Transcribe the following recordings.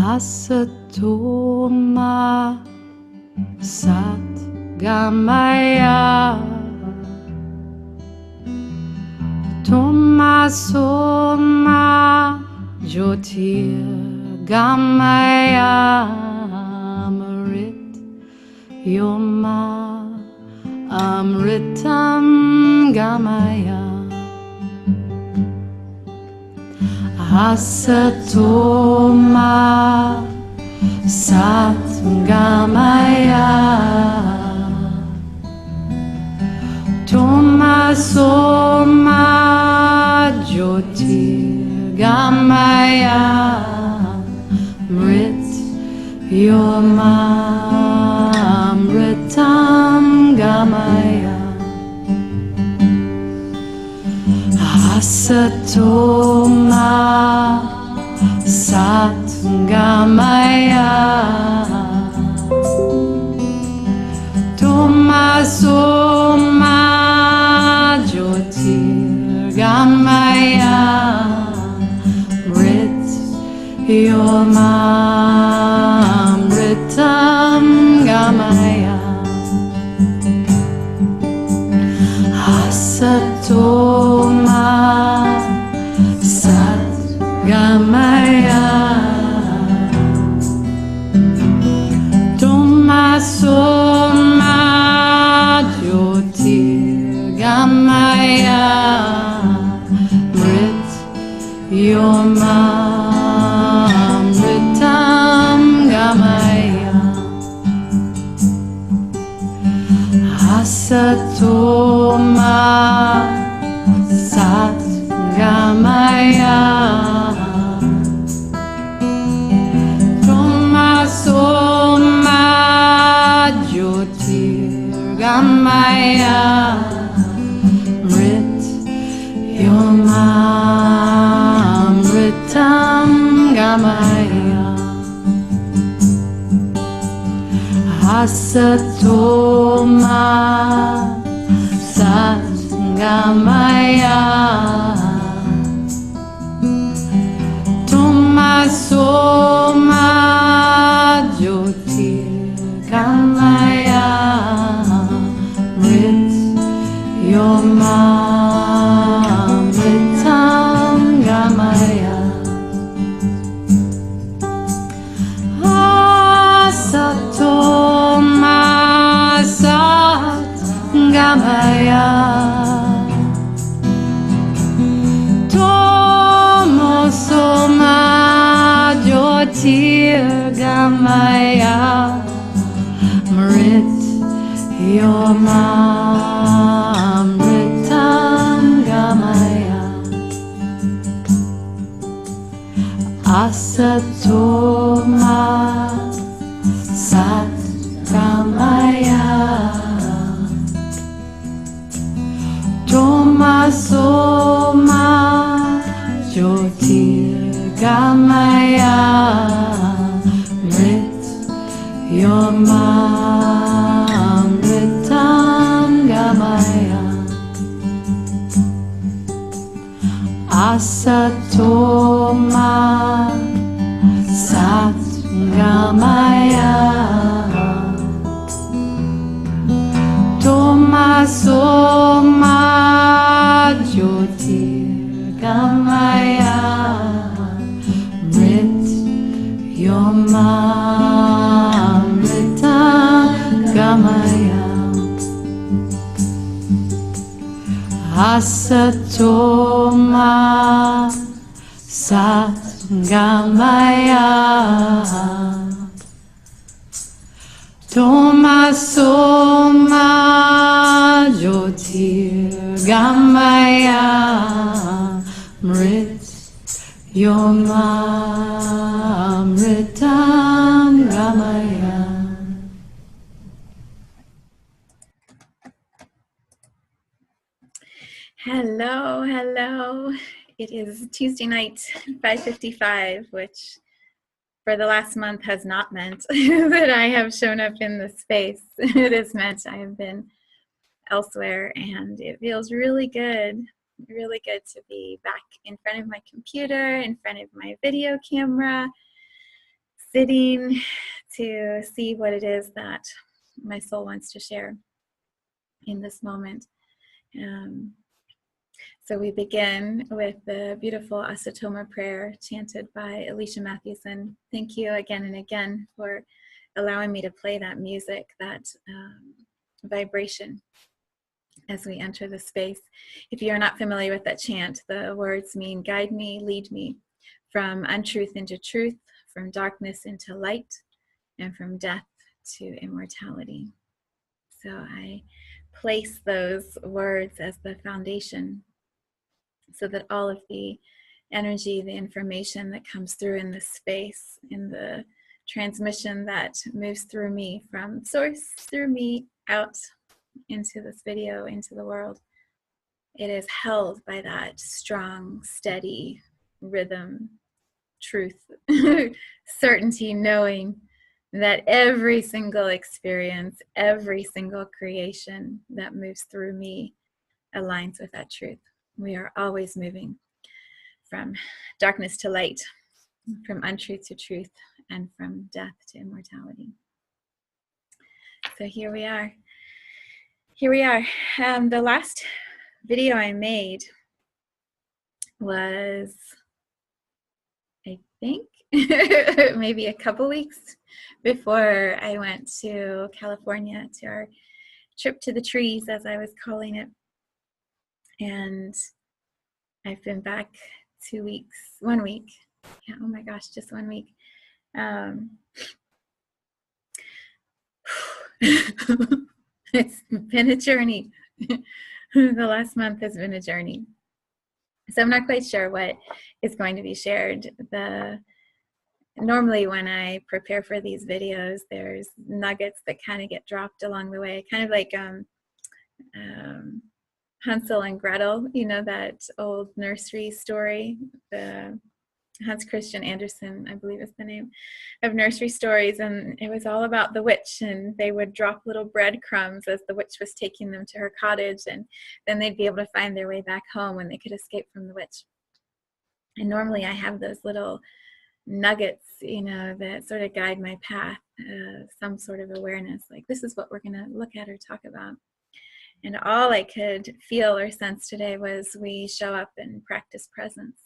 Asato Ma Gamaya Tomaso Ma Jyotir Gamaya Amrit Yoma Amritam Gamaya Asato Ma Gamaya Tomaso Ma Jyotir Gamaya Mrit Yoma Amritam Gamaya Asato Ma Gamaya Tomaso Ma Jyotir Gamaya Mrit Yoma Amritam Gamaya Asato Ma Gamaya Tomaso Ma Jyotir Gamaya Mrit Yoma Amritam Gamaya Asato Ma Gamaya Tomaso Ma Jyotir Gamaya Mrit Yoma Amritam Gamaya Asato Ma Gamaya Tomaso Ma Jyotir Gamaya Mrit Yoma Amritam Gamaya Asato Ma Gamaya Tomaso Ma Jyotir Gamaya Mrit Yoma Amritam Gamaya Asato Ma Gamaya Tomaso Ma Jyotir Gamaya Mrit Yoma Amritam Gamaya Asato Ma Gamaya Tomaso Ma Jyotir Gamaya Mrit Yoma Amritam Gamaya Asato Ma Gamaya Tomaso Ma Jyotir Gamaya Mrit Yoma Amritam Gamaya. Hello, hello. It is Tuesday night, 5:55, which for the last month has not meant that I have shown up in the space. It has meant I have been elsewhere, and it feels really good to be back in front of my computer, in front of my video camera, sitting to see what it is that my soul wants to share in this moment. So we begin with the beautiful Asato Ma Prayer chanted by Alicia Mathewson. Thank you again and again for allowing me to play that music, that vibration as we enter the space. If you're not familiar with that chant, the words mean guide me, lead me from untruth into truth, from darkness into light, and from death to immortality. So I place those words as the foundation so that all of the energy, the information that comes through in this space, in the transmission that moves through me from source, through me, out into this video, into the world, it is held by that strong, steady rhythm, truth, certainty, knowing that every single experience, every single creation that moves through me aligns with that truth. We are always moving from darkness to light, from untruth to truth, and from death to immortality. So here we are. Here we are. The last video I made was, I think, maybe a couple weeks before I went to California, to our trip to the trees, as I was calling it. And I've been back 2 weeks, 1 week. Yeah, oh my gosh, just 1 week. It's been a journey. The last month has been a journey. So I'm not quite sure what is going to be shared. Normally when I prepare for these videos, there's nuggets that kind of get dropped along the way, kind of like Hansel and Gretel, you know, that old nursery story, the Hans Christian Andersen, I believe is the name, of nursery stories, and it was all about the witch, and they would drop little breadcrumbs as the witch was taking them to her cottage, and then they'd be able to find their way back home when they could escape from the witch. And normally I have those little nuggets, you know, that sort of guide my path, some sort of awareness, like this is what we're going to look at or talk about. And all I could feel or sense today was we show up and practice presence.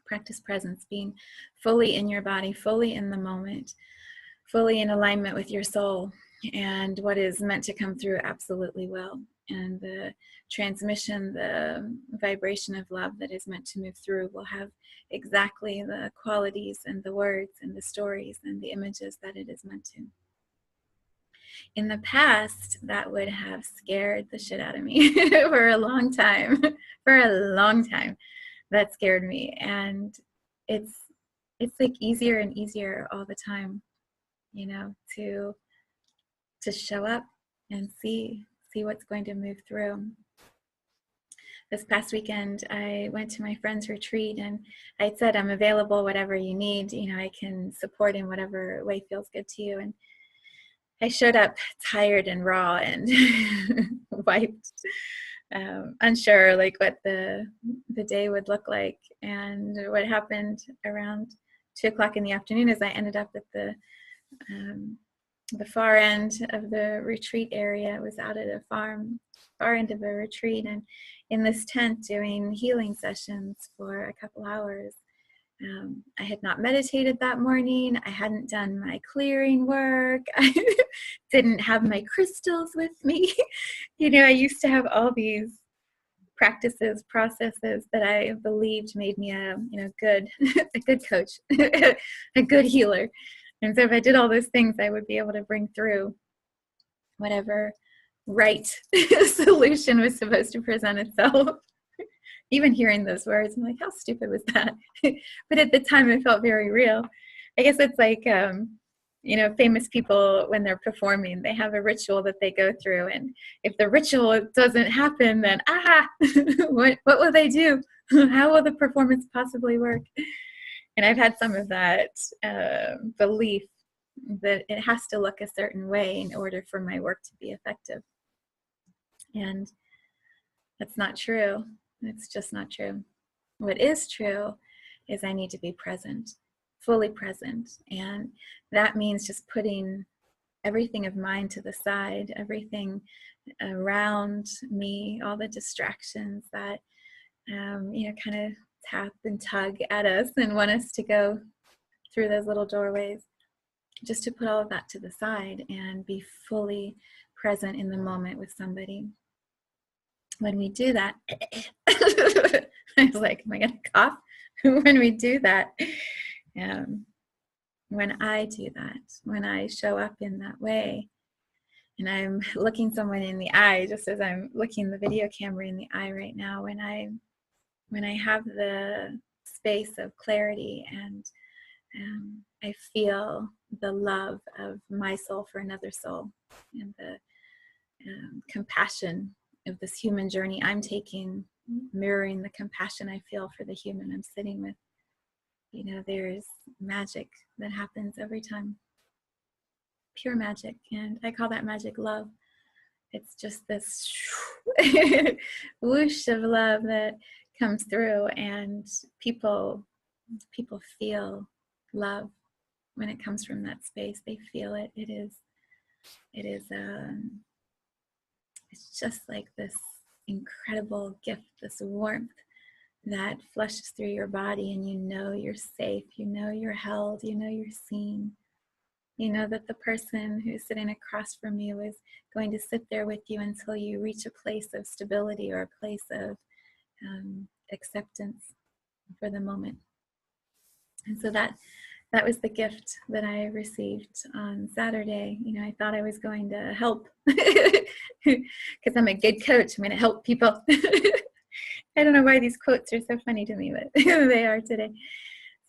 Practice presence, being fully in your body, fully in the moment, fully in alignment with your soul, and what is meant to come through absolutely will. And the transmission, the vibration of love that is meant to move through will have exactly the qualities and the words and the stories and the images that it is meant to. In the past, that would have scared the shit out of me for a long time. For a long time, that scared me. And it's like easier and easier all the time, you know, to show up and see what's going to move through. This past weekend, I went to my friend's retreat, and I said, I'm available, whatever you need, you know, I can support in whatever way feels good to you. And I showed up tired and raw and wiped, unsure like what the day would look like. And what happened around 2 o'clock in the afternoon is I ended up at the far end of the retreat area. It was out at a farm, far end of a retreat, and in this tent doing healing sessions for a couple hours. I had not meditated that morning. I hadn't done my clearing work. I didn't have my crystals with me. You know, I used to have all these practices, processes that I believed made me a good coach, a good healer. And so if I did all those things, I would be able to bring through whatever right solution was supposed to present itself. Even hearing those words, I'm like, how stupid was that? But at the time, it felt very real. I guess it's like, you know, famous people, when they're performing, they have a ritual that they go through. And if the ritual doesn't happen, then, what will they do? How will the performance possibly work? And I've had some of that belief that it has to look a certain way in order for my work to be effective. And that's not true. It's just not true. What is true is I need to be present, fully present. And that means just putting everything of mine to the side, everything around me, all the distractions that, kind of tap and tug at us and want us to go through those little doorways. Just to put all of that to the side and be fully present in the moment with somebody. When we do that, I was like, am I going to cough? When we do that, when I do that, when I show up in that way, and I'm looking someone in the eye, just as I'm looking the video camera in the eye right now, when I have the space of clarity and I feel the love of my soul for another soul, and the compassion of this human journey I'm taking, mirroring the compassion I feel for the human I'm sitting with. There's magic that happens every time. Pure magic. And I call that magic love. It's just this whoosh of love that comes through, and people feel love when it comes from that space. They feel it. It's just like this incredible gift, this warmth that flushes through your body, and you're safe, you're held, you're seen. That the person who's sitting across from you is going to sit there with you until you reach a place of stability or a place of acceptance for the moment. And so that was the gift that I received on Saturday. I thought I was going to help because I'm a good coach. I'm going to help people. I don't know why these quotes are so funny to me, but they are today.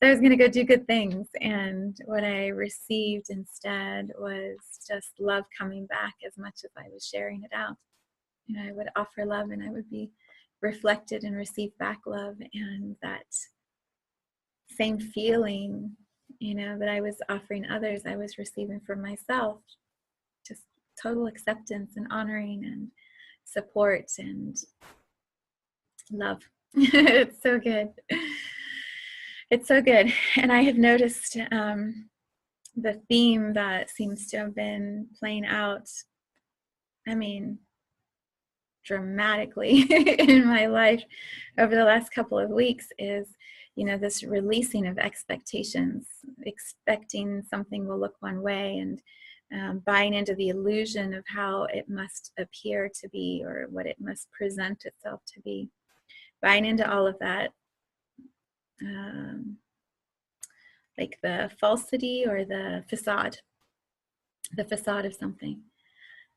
So I was going to go do good things, and what I received instead was just love coming back as much as I was sharing it out. I would offer love, and I would be reflected and receive back love, and that same feeling, that I was offering others, I was receiving from myself. Just total acceptance and honoring and support and love. It's so good. It's so good. And I have noticed the theme that seems to have been playing out, dramatically in my life over the last couple of weeks is, this releasing of expectations, expecting something will look one way, and buying into the illusion of how it must appear to be or what it must present itself to be. Buying into all of that, like the falsity or the facade of something.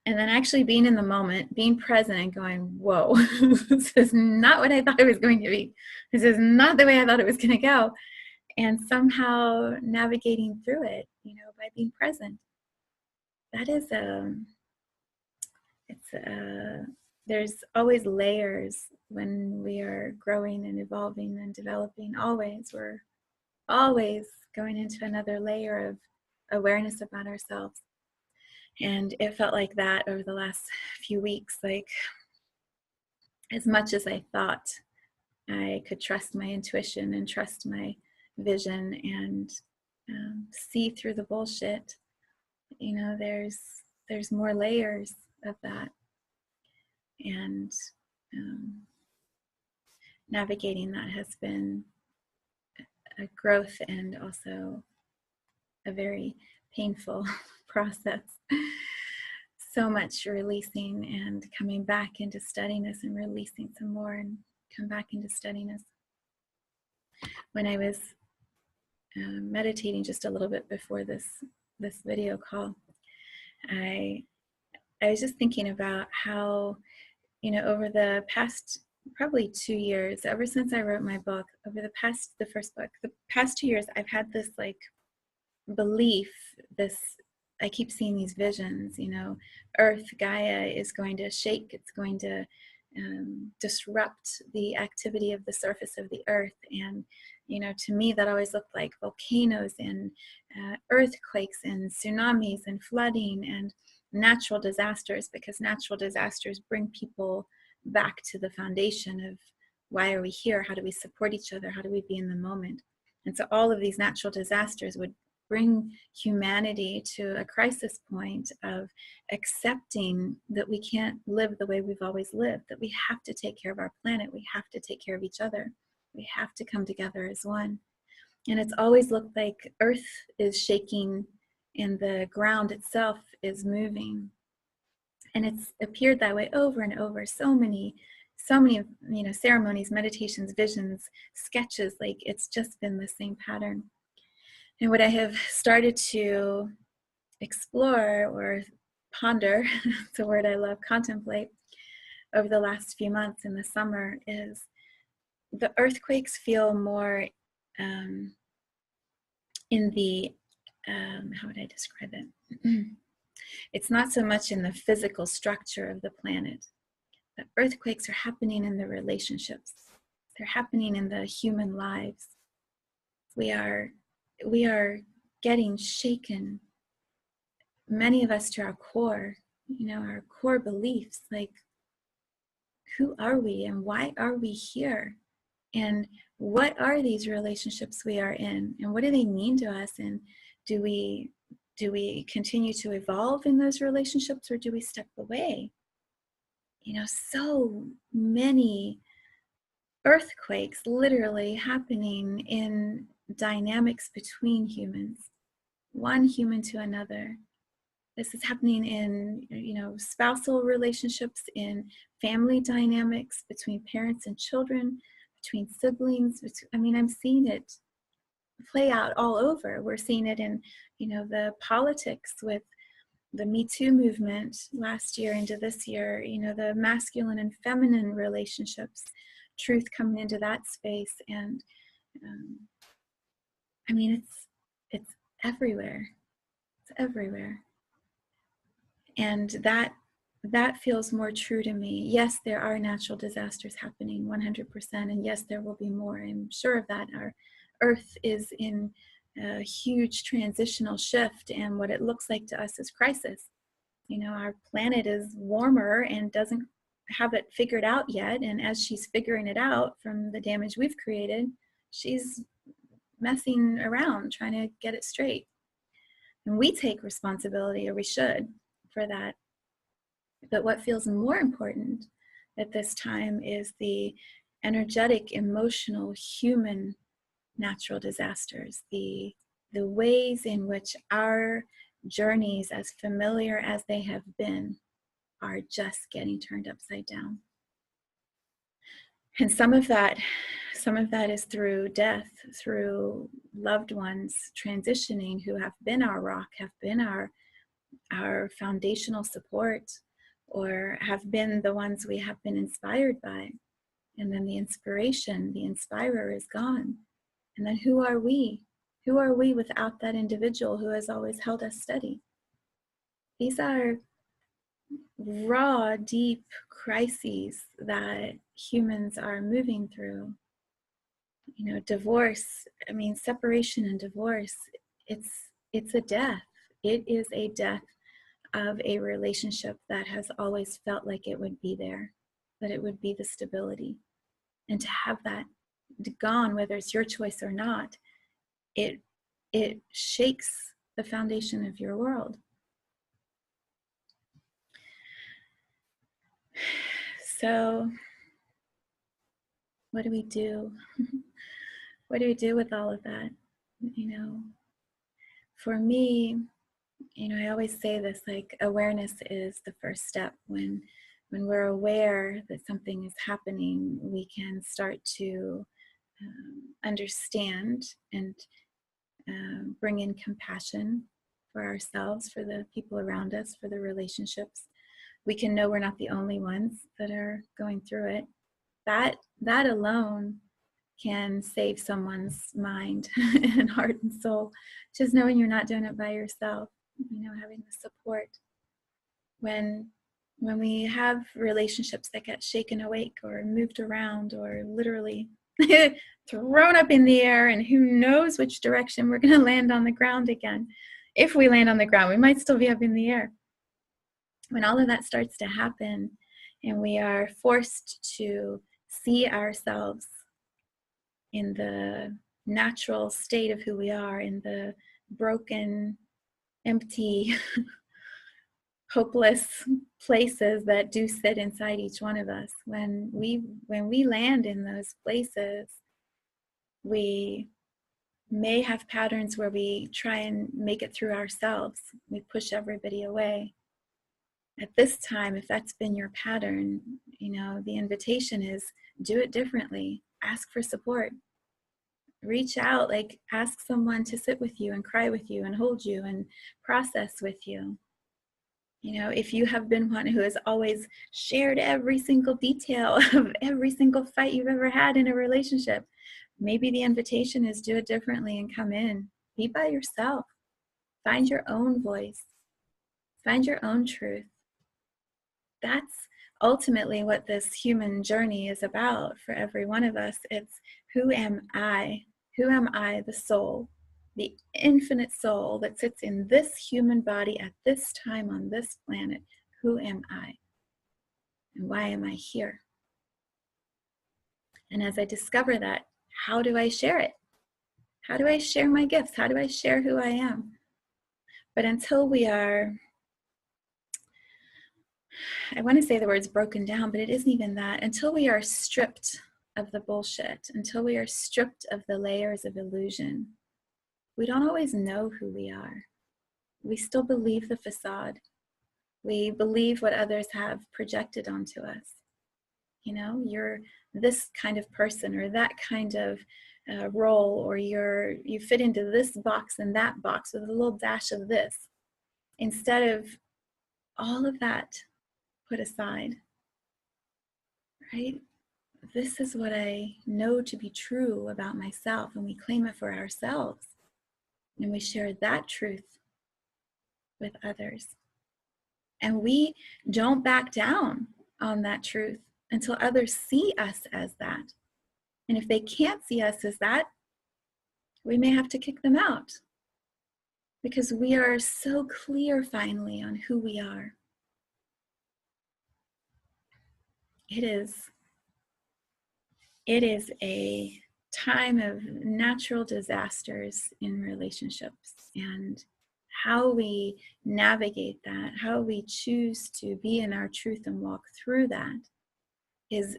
And then actually being in the moment, being present and going, whoa, this is not what I thought it was going to be. This is not the way I thought it was going to go. And somehow navigating through it, by being present. That is, there's always layers when we are growing and evolving and developing. We're always going into another layer of awareness about ourselves. And it felt like that over the last few weeks, like as much as I thought I could trust my intuition and trust my vision and see through the bullshit, there's more layers of that. And navigating that has been a growth and also a very painful process. So much releasing and coming back into steadiness and releasing some more and come back into steadiness. When I was meditating just a little bit before this video call, I was just thinking about how, over the past probably 2 years, ever since I wrote my book, the past 2 years, I've had this like belief, I keep seeing these visions, Earth, Gaia is going to shake, it's going to disrupt the activity of the surface of the earth. And, to me, that always looked like volcanoes and earthquakes and tsunamis and flooding and natural disasters, because natural disasters bring people back to the foundation of why are we here? How do we support each other? How do we be in the moment? And so all of these natural disasters would bring humanity to a crisis point of accepting that we can't live the way we've always lived, that we have to take care of our planet, we have to take care of each other, we have to come together as one. And it's always looked like Earth is shaking and the ground itself is moving. And it's appeared that way over and over. So many, ceremonies, meditations, visions, sketches, like it's just been the same pattern. And what I have started to explore or ponder, it's a word I love, contemplate, over the last few months in the summer is the earthquakes feel more in the, how would I describe it? It's not so much in the physical structure of the planet. The earthquakes are happening in the relationships. They're happening in the human lives. We are getting shaken, many of us to our core, our core beliefs, like who are we and why are we here? And what are these relationships we are in? And what do they mean to us? And do we continue to evolve in those relationships, or do we step away? So many earthquakes literally happening in dynamics between humans, one human to another. This is happening in, spousal relationships, in family dynamics, between parents and children, between siblings. I'm seeing it play out all over. We're seeing it in, the politics with the Me Too movement last year into this year, the masculine and feminine relationships, truth coming into that space. And it's everywhere. It's everywhere. And that feels more true to me. Yes, there are natural disasters happening 100%. And yes, there will be more. I'm sure of that. Our Earth is in a huge transitional shift, and what it looks like to us is crisis. Our planet is warmer and doesn't have it figured out yet. And as she's figuring it out from the damage we've created, she's messing around trying to get it straight. And we take responsibility, or we should, for that. But what feels more important at this time is the energetic, emotional, human natural disasters, the ways in which our journeys, as familiar as they have been, are just getting turned upside down. And some of that is through death, through loved ones transitioning who have been our rock, have been our foundational support, or have been the ones we have been inspired by. And then the inspiration, the inspirer is gone. And then who are we? Who are we without that individual who has always held us steady? These are raw, deep crises that humans are moving through. Divorce, separation and divorce, it's a death. It is a death of a relationship that has always felt like it would be there, that it would be the stability. And to have that gone, whether it's your choice or not, it shakes the foundation of your world. So what do we do? What do we do with all of that? For me, I always say this, like, awareness is the first step. When we're aware that something is happening, we can start to understand and bring in compassion for ourselves, for the people around us, for the relationships. We can know we're not the only ones that are going through it. That alone can save someone's mind and heart and soul. Just knowing you're not doing it by yourself, having the support. When we have relationships that get shaken awake or moved around or literally thrown up in the air, and who knows which direction we're going to land on the ground again. If we land on the ground, we might still be up in the air. When all of that starts to happen and we are forced to see ourselves in the natural state of who we are, in the broken, empty, hopeless places that do sit inside each one of us. When we land in those places, we may have patterns where we try and make it through ourselves. We push everybody away. At this time, if that's been your pattern, the invitation is do it differently. Ask for support. Reach out, like ask someone to sit with you and cry with you and hold you and process with you. If you have been one who has always shared every single detail of every single fight you've ever had in a relationship, maybe the invitation is do it differently and come in. Be by yourself. Find your own voice. Find your own truth. That's ultimately what this human journey is about for every one of us. It's who am I? Who am I, the soul, the infinite soul that sits in this human body at this time on this planet? Who am I? And why am I here? And as I discover that, how do I share it? How do I share my gifts? How do I share who I am? But until we are, I want to say the words broken down, but it isn't even that. Until we are stripped of the bullshit, until we are stripped of the layers of illusion, we don't always know who we are. We still believe the facade. We believe what others have projected onto us. You're this kind of person or that kind of role, or you fit into this box and that box with a little dash of this. Instead of all of that put aside, right? This is what I know to be true about myself, and we claim it for ourselves. And we share that truth with others. And we don't back down on that truth until others see us as that. And if they can't see us as that, we may have to kick them out, because we are so clear finally on who we are. It is a time of natural disasters in relationships, and how we navigate that, how we choose to be in our truth and walk through that, is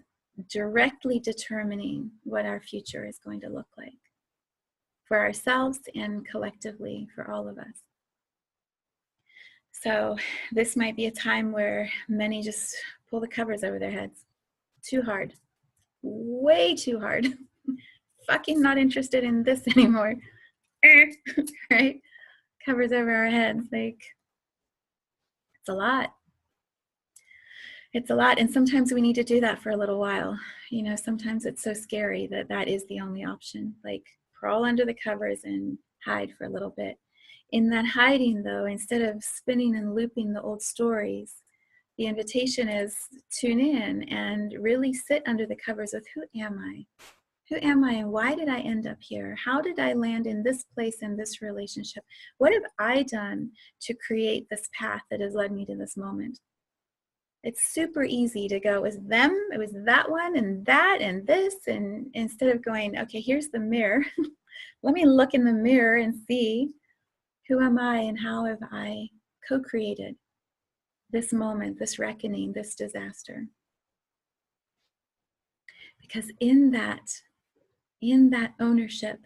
directly determining what our future is going to look like for ourselves and collectively for all of us. So this might be a time where many just pull the covers over their heads. Too hard. Way too hard. Fucking not interested in this anymore. Right? Covers over our heads. Like, it's a lot. It's a lot. And sometimes we need to do that for a little while. Sometimes it's so scary that is the only option. Like, crawl under the covers and hide for a little bit. In that hiding, though, instead of spinning and looping the old stories, the invitation is tune in and really sit under the covers with who am I? Who am I, and why did I end up here? How did I land in this place, in this relationship? What have I done to create this path that has led me to this moment? It's super easy to go, it was them, it was that one and that and this, and instead of going, okay, here's the mirror. Let me look in the mirror and see, who am I and how have I co-created this moment, this reckoning, this disaster? Because in that ownership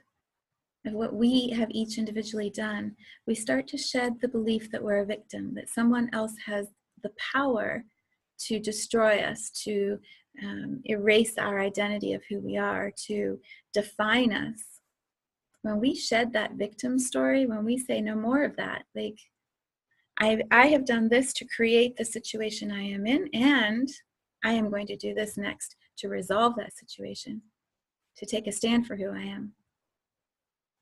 of what we have each individually done, we start to shed the belief that we're a victim, that someone else has the power to destroy us, to erase our identity of who we are, to define us. When we shed that victim story, when we say no more of that, like, I have done this to create the situation I am in, and I am going to do this next to resolve that situation, to take a stand for who I am,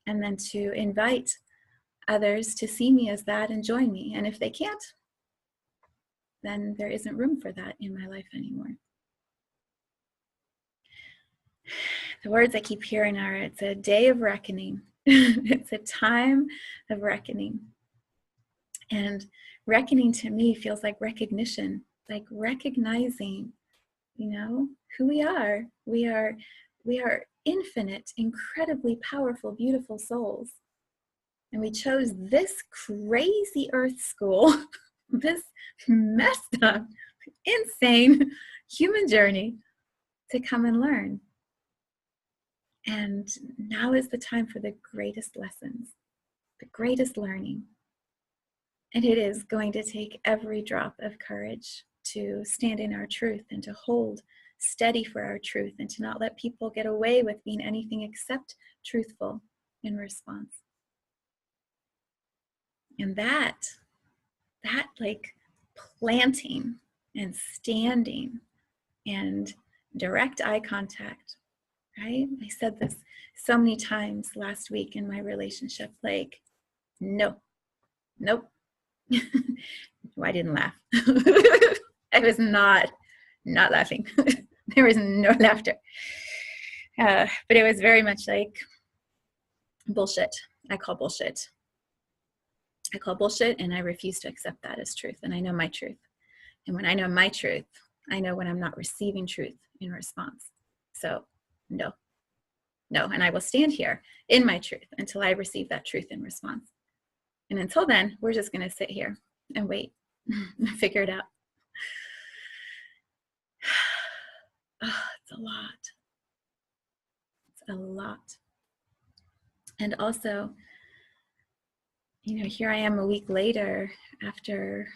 and then to invite others to see me as that and join me. And if they can't, then there isn't room for that in my life anymore. The words I keep hearing are, it's a day of reckoning. It's a time of reckoning. And reckoning to me feels like recognition, like recognizing, who we are. We are infinite, incredibly powerful, beautiful souls. And we chose this crazy earth school, this messed up, insane human journey to come and learn. And now is the time for the greatest lessons, the greatest learning. And it is going to take every drop of courage to stand in our truth and to hold steady for our truth and to not let people get away with being anything except truthful in response. And that like planting and standing and direct eye contact, right? I said this so many times last week in my relationship, like, no, nope. I didn't laugh. I was not laughing. There was no laughter. But it was very much like bullshit. I call bullshit. I call bullshit, and I refuse to accept that as truth. And I know my truth. And when I know my truth, I know when I'm not receiving truth in response. So no. And I will stand here in my truth until I receive that truth in response. And until then, we're just going to sit here and wait and figure it out. Oh, it's a lot. It's a lot. And also, here I am a week later after,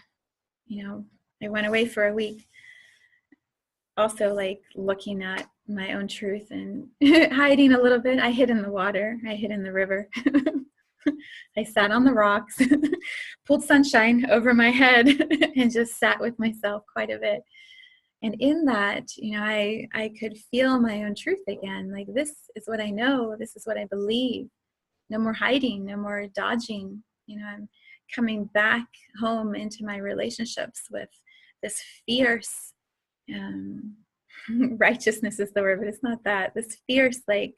I went away for a week. Also, like, looking at my own truth and hiding a little bit. I hid in the water. I hid in the river. I sat on the rocks, pulled sunshine over my head, and just sat with myself quite a bit. And in that, I could feel my own truth again. Like, this is what I know. This is what I believe. No more hiding, no more dodging. I'm coming back home into my relationships with this fierce, righteousness is the word, but it's not that. This fierce, like,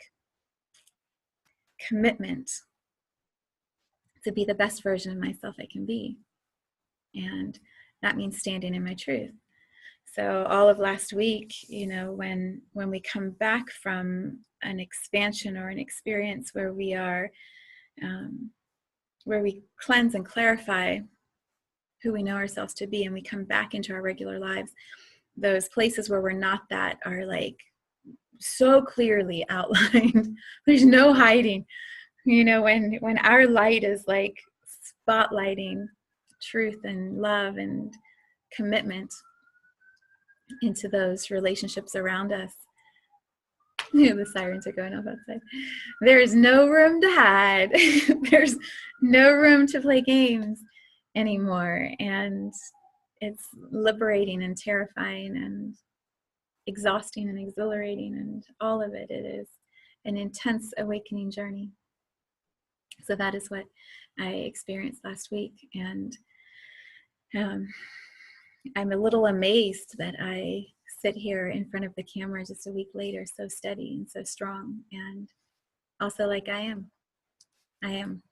commitment to be the best version of myself I can be. And that means standing in my truth. So all of last week, when we come back from an expansion or an experience where we are, where we cleanse and clarify who we know ourselves to be, and we come back into our regular lives, those places where we're not that are like so clearly outlined. There's no hiding. When our light is like spotlighting truth and love and commitment into those relationships around us. The sirens are going off outside. There's no room to hide. There's no room to play games anymore. And it's liberating and terrifying and exhausting and exhilarating, and all of it. It is an intense awakening journey. So that is what I experienced last week. And I'm a little amazed that I sit here in front of the camera just a week later, so steady and so strong. And also, like, I am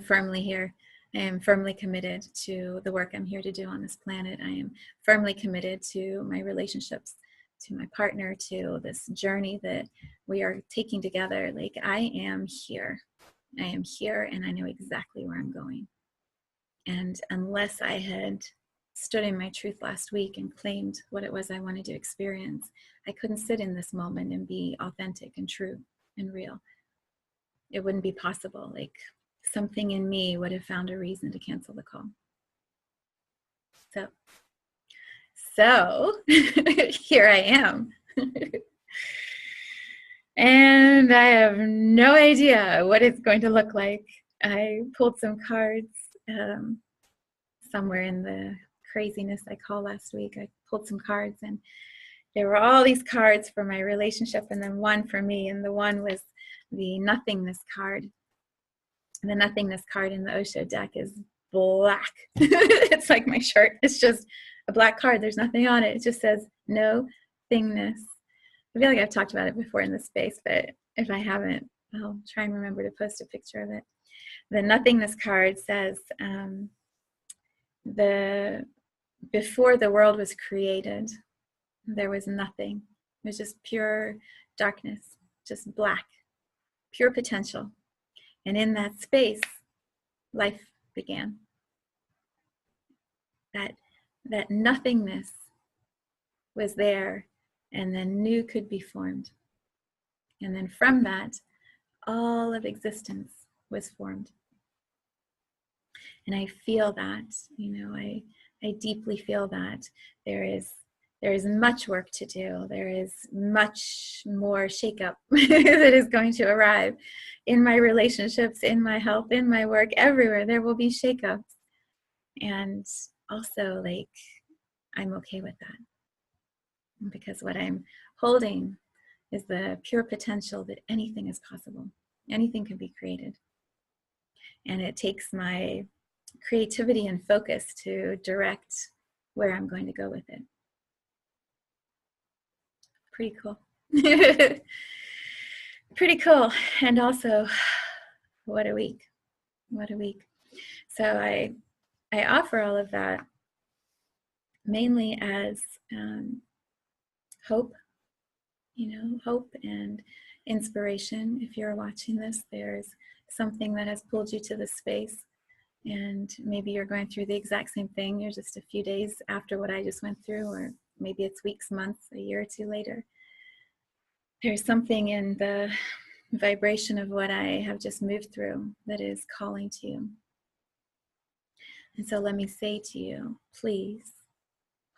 firmly here. I am firmly committed to the work I'm here to do on this planet. I am firmly committed to my relationships, to my partner, to this journey that we are taking together. Like, I am here. I am here, and I know exactly where I'm going. And unless I had stood in my truth last week and claimed what it was I wanted to experience, I couldn't sit in this moment and be authentic and true and real. It wouldn't be possible. Like, something in me would have found a reason to cancel the call. So here I am. And I have no idea what it's going to look like. I pulled some cards somewhere in the craziness I call last week. I pulled some cards, and there were all these cards for my relationship, and then one for me, and the one was the nothingness card. And the nothingness card in the Osho deck is black. It's like my shirt. It's just a black card. There's nothing on it. It just says no thingness. I feel like I've talked about it before in this space, but if I haven't, I'll try and remember to post a picture of it. The nothingness card says, before the world was created, there was nothing. It was just pure darkness. just black, pure potential. And in that space, life began. That nothingness was there, and then new could be formed. And then from that, all of existence was formed. And I feel that, I deeply feel that there is much work to do. There is much more shakeup that is going to arrive in my relationships, in my health, in my work, everywhere. There will be shakeups. And also, I'm okay with that. Because what I'm holding is the pure potential that anything is possible. Anything can be created. And it takes my creativity and focus to direct where I'm going to go with it. Pretty cool. Pretty cool. And also, what a week. What a week. So I offer all of that mainly as hope, hope and inspiration. If you're watching this, there's something that has pulled you to this space, and maybe you're going through the exact same thing. You're just a few days after what I just went through, or maybe it's weeks, months, a year or two later. There's something in the vibration of what I have just moved through that is calling to you. And so let me say to you, please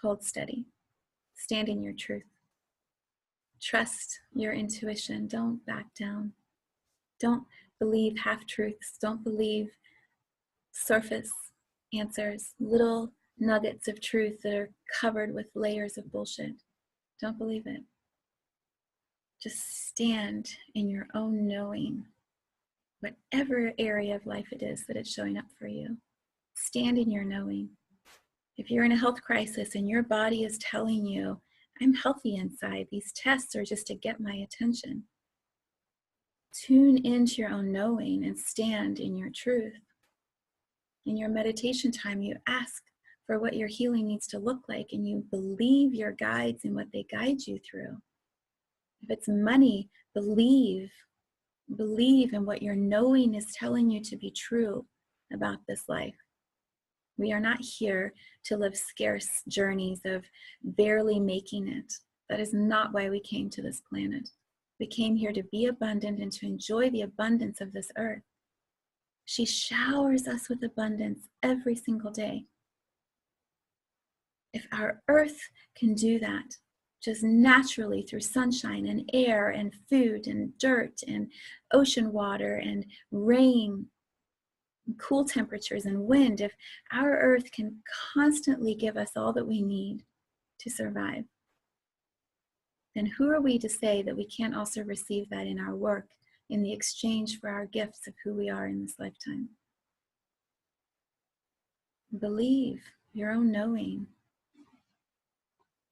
hold steady. Stand in your truth. Trust your intuition. Don't back down. Don't believe half-truths. Don't believe surface answers, little nuggets of truth that are covered with layers of bullshit. Don't believe it. Just stand in your own knowing, whatever area of life it is that it's showing up for you. Stand in your knowing. If you're in a health crisis and your body is telling you, I'm healthy inside, these tests are just to get my attention, tune into your own knowing and stand in your truth. In your meditation time, you ask for what your healing needs to look like, and you believe your guides and what they guide you through. If it's money, believe in what your knowing is telling you to be true about this life. We are not here to live scarce journeys of barely making it. That is not why we came to this planet. We came here to be abundant and to enjoy the abundance of this earth. She showers us with abundance every single day. If our earth can do that, just naturally through sunshine and air and food and dirt and ocean water and rain, and cool temperatures and wind, if our earth can constantly give us all that we need to survive, then who are we to say that we can't also receive that in our work, in the exchange for our gifts of who we are in this lifetime? Believe your own knowing.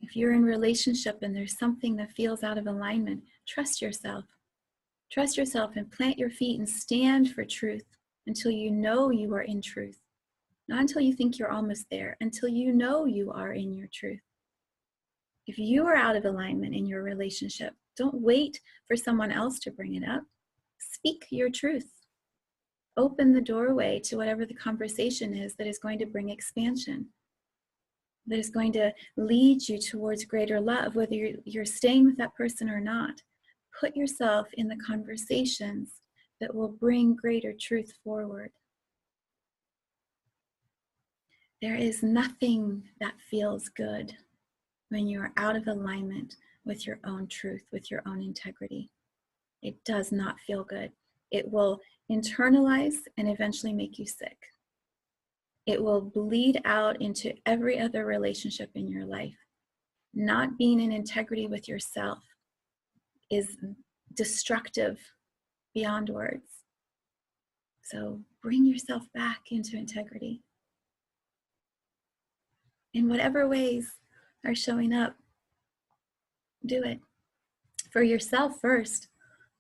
If you're in relationship and there's something that feels out of alignment, trust yourself. Trust yourself and plant your feet and stand for truth until you know you are in truth. Not until you think you're almost there, until you know you are in your truth. If you are out of alignment in your relationship, don't wait for someone else to bring it up. Speak your truth. Open the doorway to whatever the conversation is that is going to bring expansion, that is going to lead you towards greater love, whether you're staying with that person or not. Put yourself in the conversations that will bring greater truth forward. There is nothing that feels good when you are out of alignment with your own truth, with your own integrity. It does not feel good. It will internalize and eventually make you sick. It will bleed out into every other relationship in your life. Not being in integrity with yourself is destructive beyond words. So bring yourself back into integrity. In whatever ways are showing up, do it for yourself first,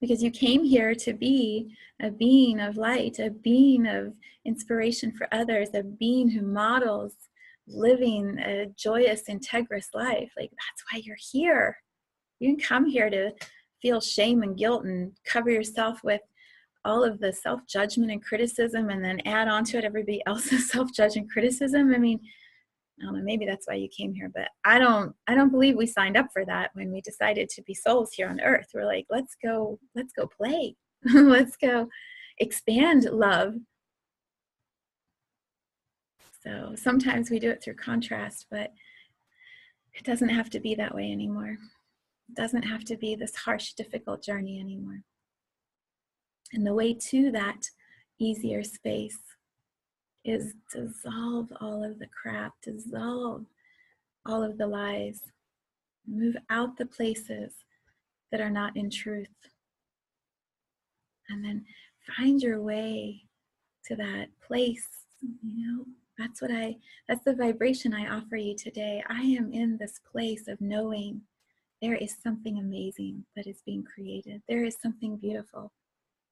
because you came here to be a being of light, a being of inspiration for others, a being who models living a joyous, integrous life. Like, that's why you're here. You didn't come here to feel shame and guilt and cover yourself with all of the self-judgment and criticism, and then add on to it everybody else's self-judgment and criticism. I mean, I don't know, maybe that's why you came here, but I don't believe we signed up for that when we decided to be souls here on earth. We're like, let's go play. Let's go expand love. So sometimes we do it through contrast, but it doesn't have to be that way anymore. It doesn't have to be this harsh, difficult journey anymore. And the way to that easier space is dissolve all of the crap, dissolve all of the lies, move out the places that are not in truth, and then find your way to that place. That's the vibration I offer you today. I am in this place of knowing there is something amazing that is being created. There is something beautiful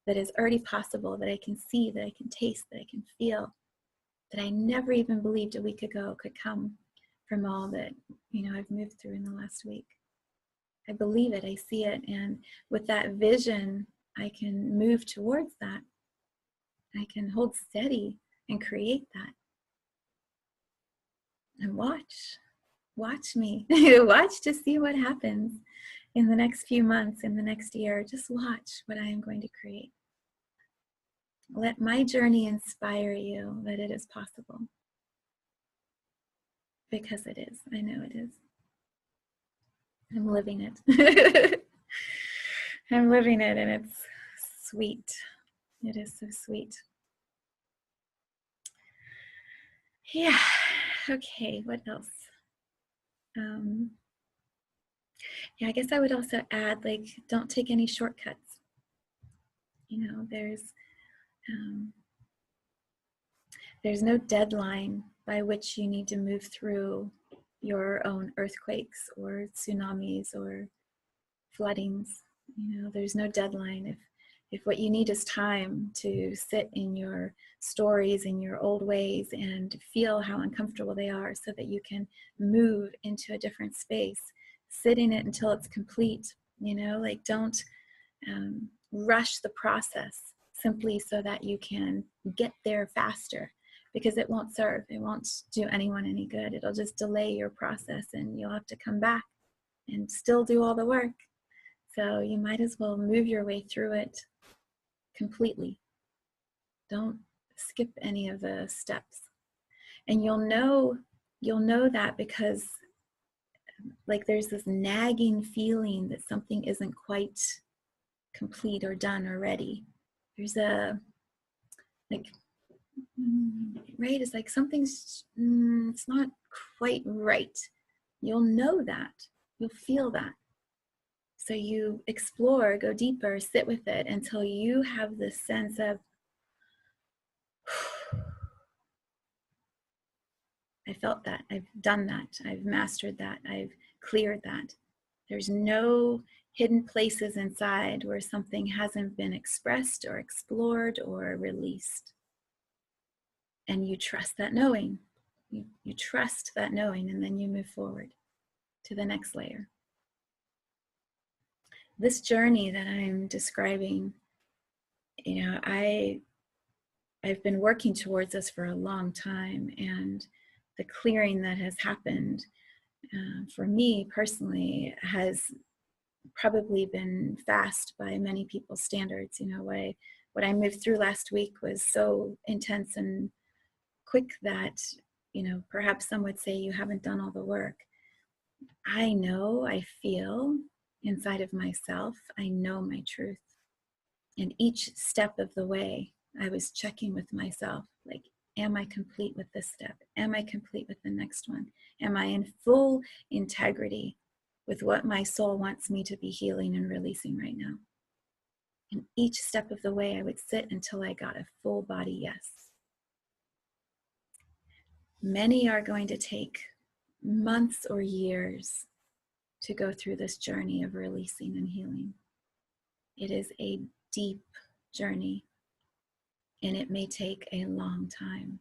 that is already possible, that I can see, that I can taste, that I can feel, that I never even believed a week ago could come from all that, I've moved through in the last week. I believe it, I see it, and with that vision, I can move towards that. I can hold steady and create that. And watch me, watch to see what happens in the next few months, in the next year. Just watch what I am going to create. Let my journey inspire you that it is possible. Because it is. I know it is. I'm living it. I'm living it, and it's sweet. It is so sweet. Yeah. Okay, what else? Yeah, I guess I would also add, don't take any shortcuts. There's no deadline by which you need to move through your own earthquakes or tsunamis or floodings. There's no deadline. If what you need is time to sit in your stories, in your old ways, and feel how uncomfortable they are so that you can move into a different space, sit in it until it's complete. Don't rush the process simply so that you can get there faster, because it won't serve. It won't do anyone any good. It'll just delay your process, and you'll have to come back and still do all the work. So you might as well move your way through it completely. Don't skip any of the steps. And you'll know that because there's this nagging feeling that something isn't quite complete or done or ready. There's right? It's like something's, it's not quite right. You'll know that. You'll feel that. So you explore, go deeper, sit with it until you have this sense of, I felt that, I've done that, I've mastered that, I've cleared that. There's no hidden places inside where something hasn't been expressed or explored or released. And you trust that knowing. You trust that knowing, and then you move forward to the next layer. This journey that I'm describing, I've been working towards this for a long time, and the clearing that has happened for me personally has probably been fast by many people's standards. What I moved through last week was so intense and quick that, perhaps some would say you haven't done all the work. I feel inside of myself, I know my truth. And each step of the way, I was checking with myself, am I complete with this step? Am I complete with the next one? Am I in full integrity with what my soul wants me to be healing and releasing right now? And each step of the way, I would sit until I got a full body yes. Many are going to take months or years to go through this journey of releasing and healing. It is a deep journey, and it may take a long time.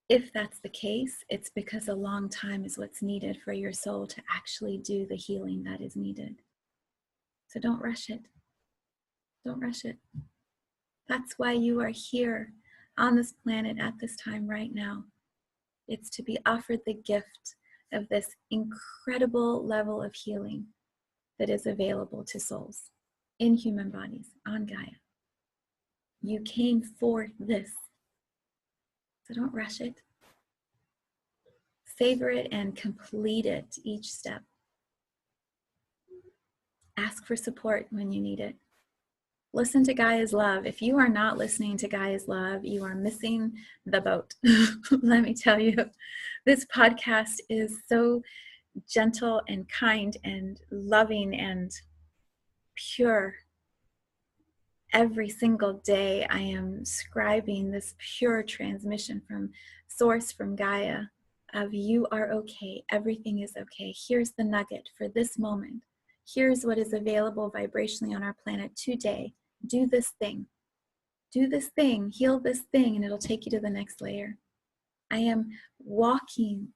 If that's the case, it's because a long time is what's needed for your soul to actually do the healing that is needed. So don't rush it. Don't rush it. That's why you are here on this planet at this time right now. It's to be offered the gift of this incredible level of healing that is available to souls in human bodies on Gaia. You came for this. So don't rush it. Savor it and complete it each step. Ask for support when you need it. Listen to Gaia's love. If you are not listening to Gaia's love, you are missing the boat. Let me tell you, this podcast is so gentle and kind and loving and pure. Every single day I am scribing this pure transmission from source, from Gaia, of you are okay, everything is okay. Here's the nugget for this moment. Here's what is available vibrationally on our planet today. Do this thing. Do this thing, heal this thing, and it'll take you to the next layer. I am walking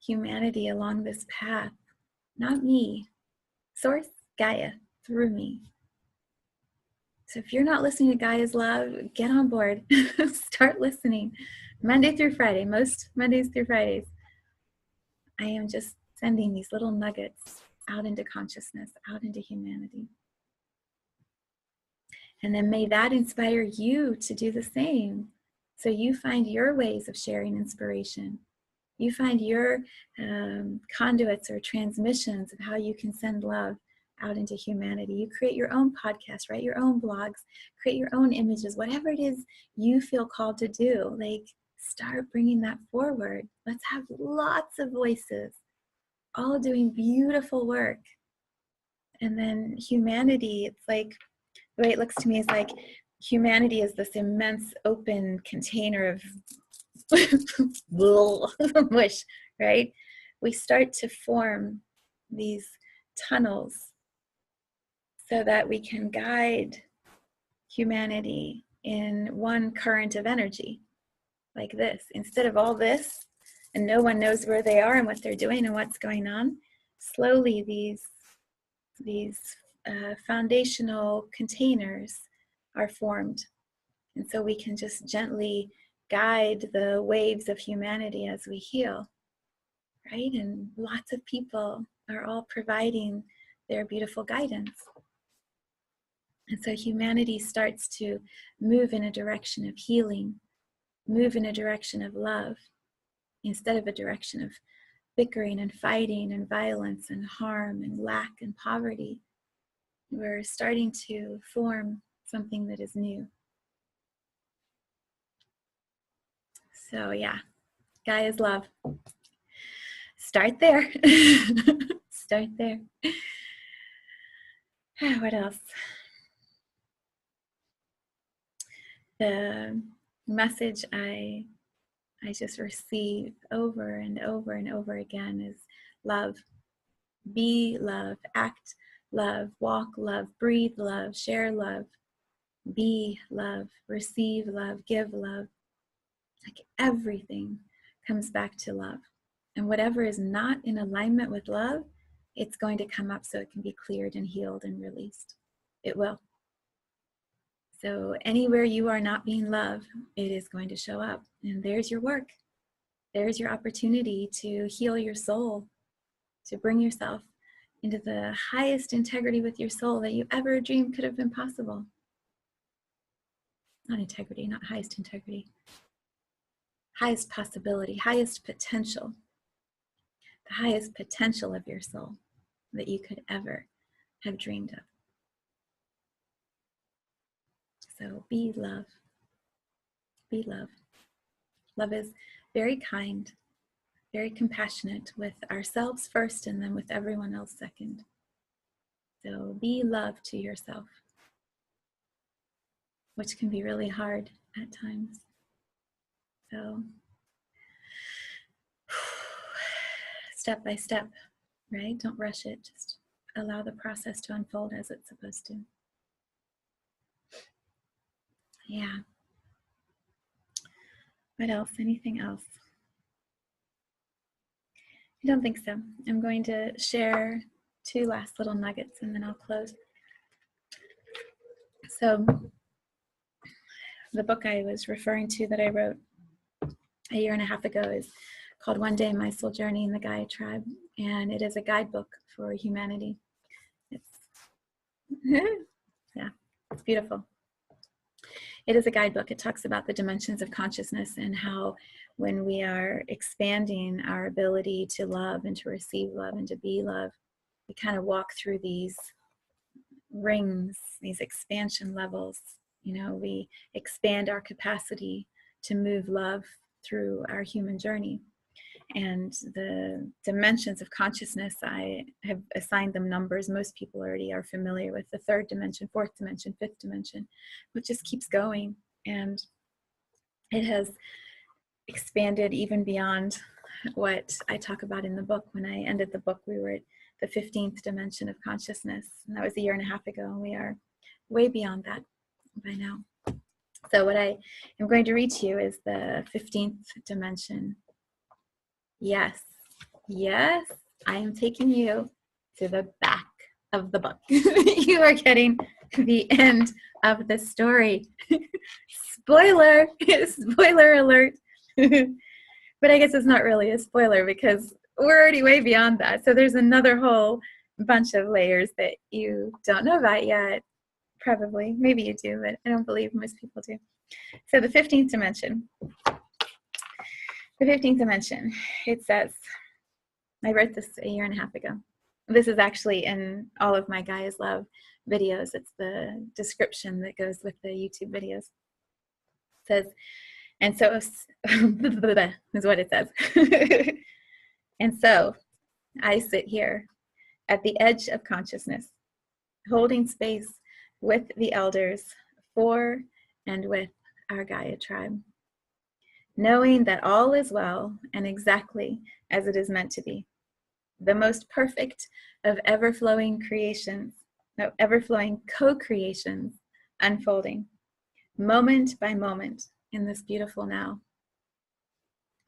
humanity along this path, not me. Source, Gaia, through me. So if you're not listening to Gaia's love, get on board. Start listening. Monday through Friday, most Mondays through Fridays, I am just sending these little nuggets out into consciousness, out into humanity. And then may that inspire you to do the same. So you find your ways of sharing inspiration. You find your conduits or transmissions of how you can send love out into humanity. You create your own podcast, write your own blogs, create your own images, whatever it is you feel called to do. Like, start bringing that forward. Let's have lots of voices, all doing beautiful work. And then humanity, it's like, the way it looks to me is like humanity is this immense open container of mush, right? We start to form these tunnels so that we can guide humanity in one current of energy, like this. Instead of all this, and no one knows where they are and what they're doing and what's going on, slowly these foundational containers are formed. And so we can just gently guide the waves of humanity as we heal, right? And lots of people are all providing their beautiful guidance. And so humanity starts to move in a direction of healing, move in a direction of love, instead of a direction of bickering and fighting and violence and harm and lack and poverty. We're starting to form something that is new. So yeah, Gaia's love. Start there. Start there. What else? The message I just receive over and over and over again is love. Be love, act love, walk love, breathe love, share love, be love, receive love, give love. Like everything comes back to love. And whatever is not in alignment with love, it's going to come up so it can be cleared and healed and released. It will. So anywhere you are not being loved, it is going to show up. And there's your work. There's your opportunity to heal your soul, to bring yourself into the highest integrity with your soul that you ever dreamed could have been possible. Not integrity, not highest integrity. Highest possibility, highest potential. The highest potential of your soul that you could ever have dreamed of. So be love. Be love. Love is very kind, very compassionate with ourselves first and then with everyone else second. So be love to yourself, which can be really hard at times. So step by step, right? Don't rush it. Just allow the process to unfold as it's supposed to. Yeah. What else? Anything else? I don't think so. I'm going to share two last little nuggets and then I'll close. So the book I was referring to that I wrote a year and a half ago is called One Day My Soul Journey in the Gaia Tribe, and it is a guidebook for humanity. It's yeah, it's beautiful. It is a guidebook. It talks about the dimensions of consciousness and how when we are expanding our ability to love and to receive love and to be love, we kind of walk through these rings, these expansion levels. You know, we expand our capacity to move love through our human journey. And the dimensions of consciousness, I have assigned them numbers. Most people already are familiar with the third dimension, fourth dimension, fifth dimension, which just keeps going. And it has expanded even beyond what I talk about in the book. When I ended the book, we were at the 15th dimension of consciousness. And that was a year and a half ago. And we are way beyond that by now. So what I am going to read to you is the 15th dimension. Yes, yes, I am taking you to the back of the book. You are getting the end of the story. Spoiler, spoiler alert. But I guess it's not really a spoiler because we're already way beyond that. So there's another whole bunch of layers that you don't know about yet. Probably, maybe you do, but I don't believe most people do. So the 15th dimension. The 15th dimension, it says, I wrote this a year and a half ago. This is actually in all of my Gaia's Love videos. It's the description that goes with the YouTube videos. It says, and so, is what it says. And so, I sit here at the edge of consciousness, holding space with the elders for and with our Gaia tribe, knowing that all is well and exactly as it is meant to be, the most perfect of ever-flowing creations, no, ever-flowing co-creations unfolding, moment by moment in this beautiful now.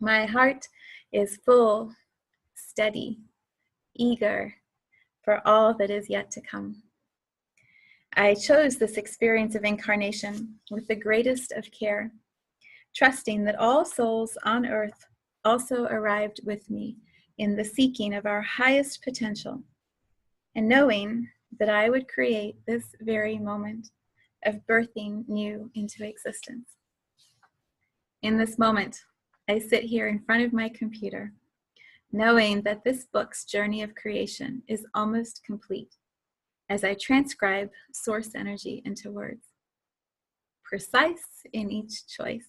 My heart is full, steady, eager for all that is yet to come. I chose this experience of incarnation with the greatest of care, trusting that all souls on earth also arrived with me in the seeking of our highest potential, and knowing that I would create this very moment of birthing new into existence. In this moment, I sit here in front of my computer, knowing that this book's journey of creation is almost complete as I transcribe source energy into words, precise in each choice,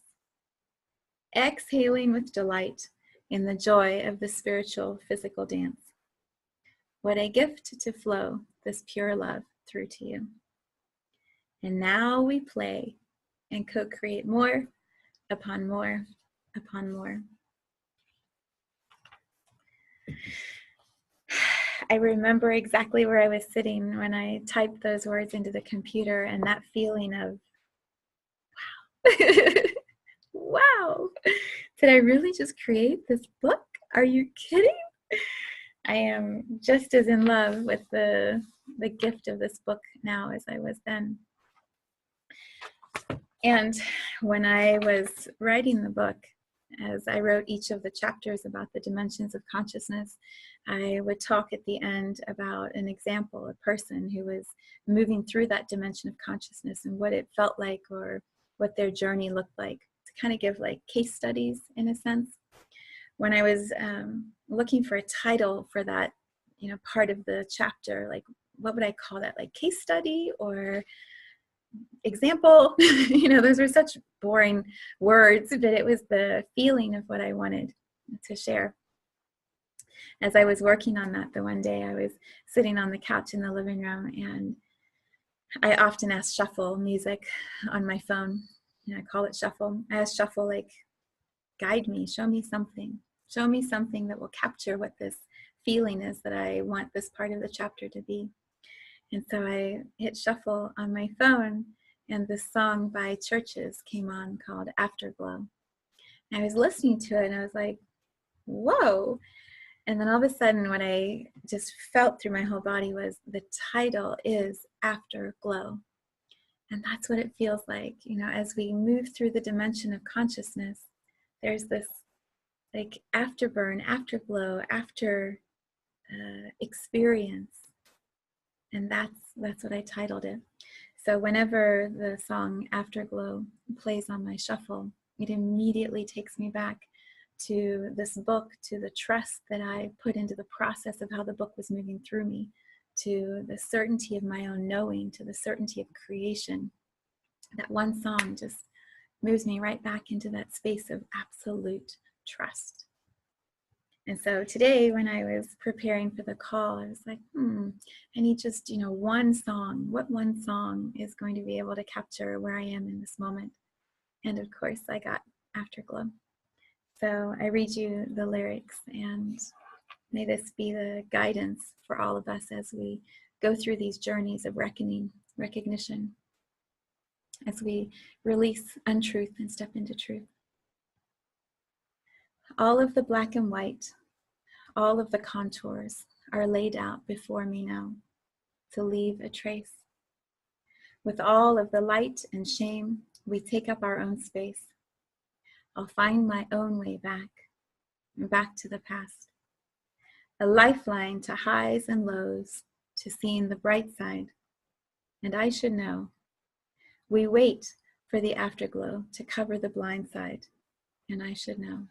exhaling with delight in the joy of the spiritual physical dance. What a gift to flow this pure love through to you. And now we play and co-create more upon more upon more. I remember exactly where I was sitting when I typed those words into the computer, and that feeling of, wow, wow, did I really just create this book? Are you kidding? I am just as in love with the gift of this book now as I was then. And when I was writing the book, as I wrote each of the chapters about the dimensions of consciousness, I would talk at the end about an example, a person who was moving through that dimension of consciousness and what it felt like or what their journey looked like, to kind of give like case studies in a sense. When I was looking for a title for that, you know, part of the chapter, like what would I call that? Like case study or example? You know, those were such boring words, but it was the feeling of what I wanted to share. As I was working on that, the one day I was sitting on the couch in the living room, and I often ask Shuffle music on my phone, and I call it Shuffle. I ask Shuffle, like, guide me, show me something that will capture what this feeling is that I want this part of the chapter to be. And so I hit Shuffle on my phone, and this song by Churches came on called Afterglow. And I was listening to it, and I was like, whoa. And then all of a sudden, what I just felt through my whole body was the title is Afterglow. And that's what it feels like, as we move through the dimension of consciousness, there's this like afterburn, afterglow, after experience. And that's what I titled it. So whenever the song Afterglow plays on my shuffle, it immediately takes me back to this book, to the trust that I put into the process of how the book was moving through me, to the certainty of my own knowing, to the certainty of creation. That one song just moves me right back into that space of absolute trust. And so today, when I was preparing for the call, I was like, I need just, one song. What one song is going to be able to capture where I am in this moment? And of course, I got Afterglow. So I read you the lyrics, and may this be the guidance for all of us as we go through these journeys of reckoning, recognition, as we release untruth and step into truth. All of the black and white, all of the contours are laid out before me now to leave a trace. With all of the light and shame, we take up our own space. I'll find my own way back to the past. A lifeline to highs and lows, to seeing the bright side. And I should know. We wait for the afterglow to cover the blind side, and I should know.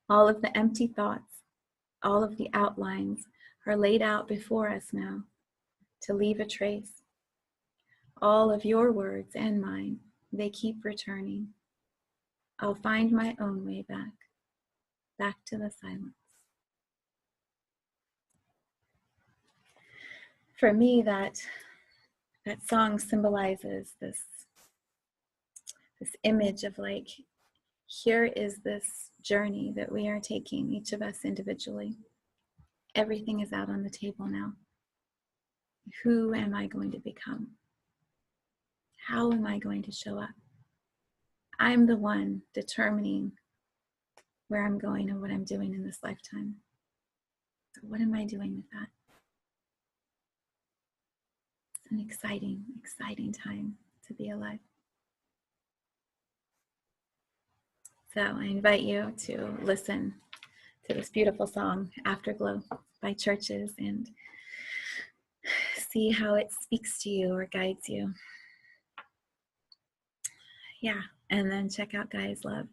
All of the empty thoughts, all of the outlines are laid out before us now to leave a trace. All of your words and mine, they keep returning. I'll find my own way back to the silence. For me, that song symbolizes this image of like, here is this journey that we are taking, each of us individually. Everything is out on the table now. Who am I going to become? How am I going to show up? I'm the one determining where I'm going and what I'm doing in this lifetime. So what am I doing with that? It's an exciting, exciting time to be alive. So I invite you to listen to this beautiful song, Afterglow by Churches, and see how it speaks to you or guides you. Yeah, and then check out Gaia's Love.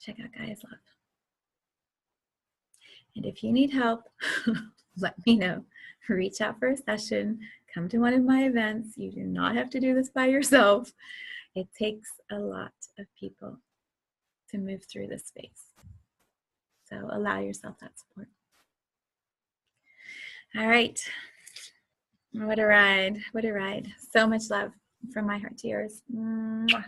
Check out Gaia's Love. And if you need help, let me know. Reach out for a session. Come to one of my events. You do not have to do this by yourself. It takes a lot of people to move through this space. So allow yourself that support. All right. What a ride. What a ride. So much love from my heart to yours. Mwah.